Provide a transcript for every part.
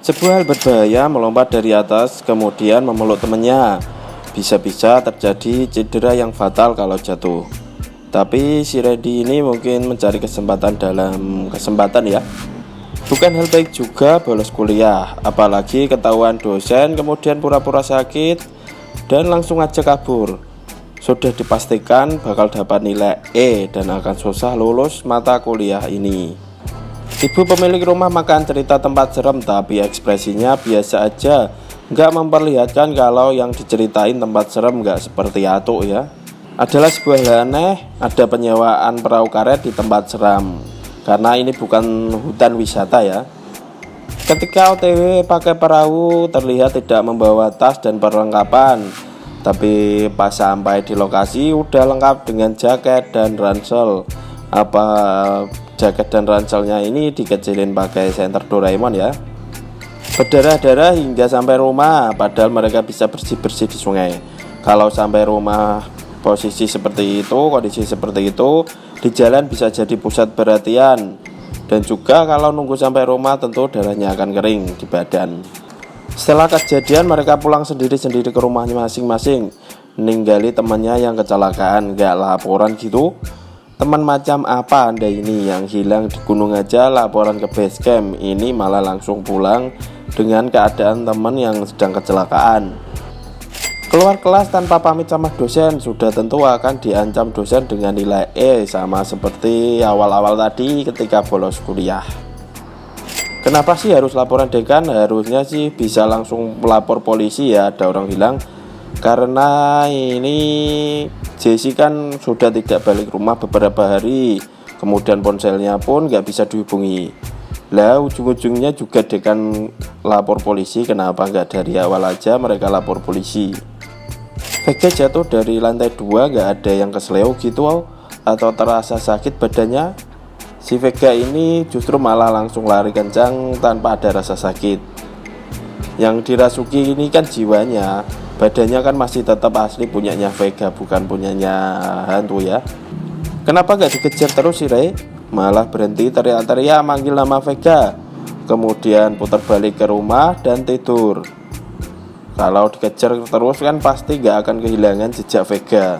Sebuah hal berbahaya melompat dari atas kemudian memeluk temannya. Bisa-bisa terjadi cedera yang fatal kalau jatuh. Tapi si Randy ini mungkin mencari kesempatan dalam kesempatan ya. Bukan hal baik juga bolos kuliah, apalagi ketahuan dosen kemudian pura-pura sakit dan langsung aja kabur. Sudah dipastikan bakal dapat nilai E dan akan susah lulus mata kuliah ini. Ibu pemilik rumah makan cerita tempat serem, tapi ekspresinya biasa aja, nggak memperlihatkan kalau yang diceritain tempat serem nggak seperti atuk ya. Adalah sebuah hal aneh, ada penyewaan perahu karet di tempat seram, karena ini bukan hutan wisata ya. Ketika OTW pakai perahu terlihat tidak membawa tas dan perlengkapan, tapi pas sampai di lokasi udah lengkap dengan jaket dan ransel. Apa jaket dan ranselnya ini dikecilin pakai senter Doraemon ya. Berdarah-darah hingga sampai rumah, padahal mereka bisa bersih-bersih di sungai. Kalau sampai rumah posisi seperti itu, kondisi seperti itu, di jalan bisa jadi pusat perhatian. Dan juga kalau nunggu sampai rumah tentu darahnya akan kering di badan. Setelah kejadian mereka pulang sendiri-sendiri ke rumahnya masing-masing, ninggali temannya yang kecelakaan. Gak laporan gitu. Teman macam apa Anda ini yang hilang di gunung aja laporan ke base camp, ini malah langsung pulang dengan keadaan teman yang sedang kecelakaan. Keluar kelas tanpa pamit sama dosen sudah tentu akan diancam dosen dengan nilai E, sama seperti awal-awal tadi ketika bolos kuliah. Kenapa sih harus laporan dekan? Harusnya sih bisa langsung melapor polisi ya, ada orang hilang. Karena ini Jesse kan sudah tidak balik rumah beberapa hari, kemudian ponselnya pun gak bisa dihubungi. Lah ujung-ujungnya juga dekan lapor polisi, kenapa gak dari awal aja mereka lapor polisi? Vega jatuh dari lantai 2 gak ada yang kesleo gitu atau terasa sakit badannya. Si Vega ini justru malah langsung lari kencang tanpa ada rasa sakit. Yang dirasuki ini kan jiwanya, badannya kan masih tetap asli punyanya Vega, bukan punyanya hantu ya. Kenapa gak dikejar terus sih Ray? Malah berhenti teriak-teriak manggil nama Vega, kemudian putar balik ke rumah dan tidur. Kalau dikejar terus kan pasti gak akan kehilangan jejak Vega.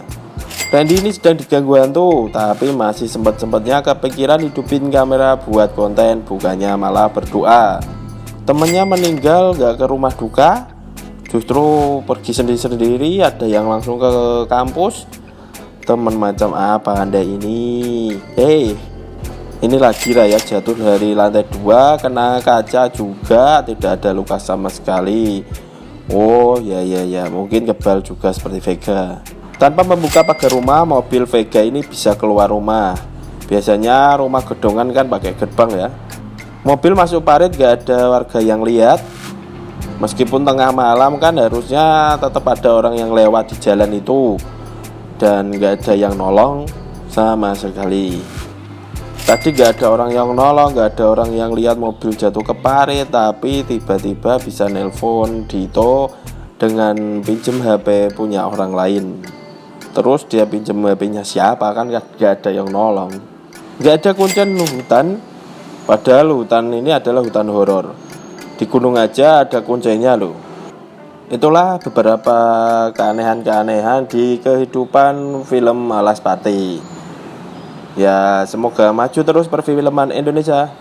Randy ini sedang diganggu hantu, tapi masih sempat-sempatnya kepikiran hidupin kamera buat konten, bukannya malah berdoa. Temennya meninggal gak ke rumah duka, justru pergi sendiri-sendiri, ada yang langsung ke kampus. Temen macam apa Anda ini? Ini lagi lah ya, jatuh dari lantai 2, kena kaca juga, tidak ada luka sama sekali. Oh ya, mungkin kebal juga seperti Vega. Tanpa membuka pagar rumah, mobil Vega ini bisa keluar rumah. Biasanya rumah gedongan kan pakai gerbang ya. Mobil masuk parit gak ada warga yang lihat. Meskipun tengah malam kan harusnya tetap ada orang yang lewat di jalan itu. Dan gak ada yang nolong sama sekali. Tadi gak ada orang yang nolong, gak ada orang yang lihat mobil jatuh ke parit. Tapi tiba-tiba bisa nelpon Dito dengan pinjem HP punya orang lain. Terus dia pinjem HP-nya siapa, kan gak ada yang nolong. Gak ada kuncian hutan. Padahal hutan ini adalah hutan horor. Di gunung aja ada kuncinya loh. Itulah beberapa keanehan-keanehan di kehidupan film Alaspati. Ya semoga maju terus perfilman Indonesia.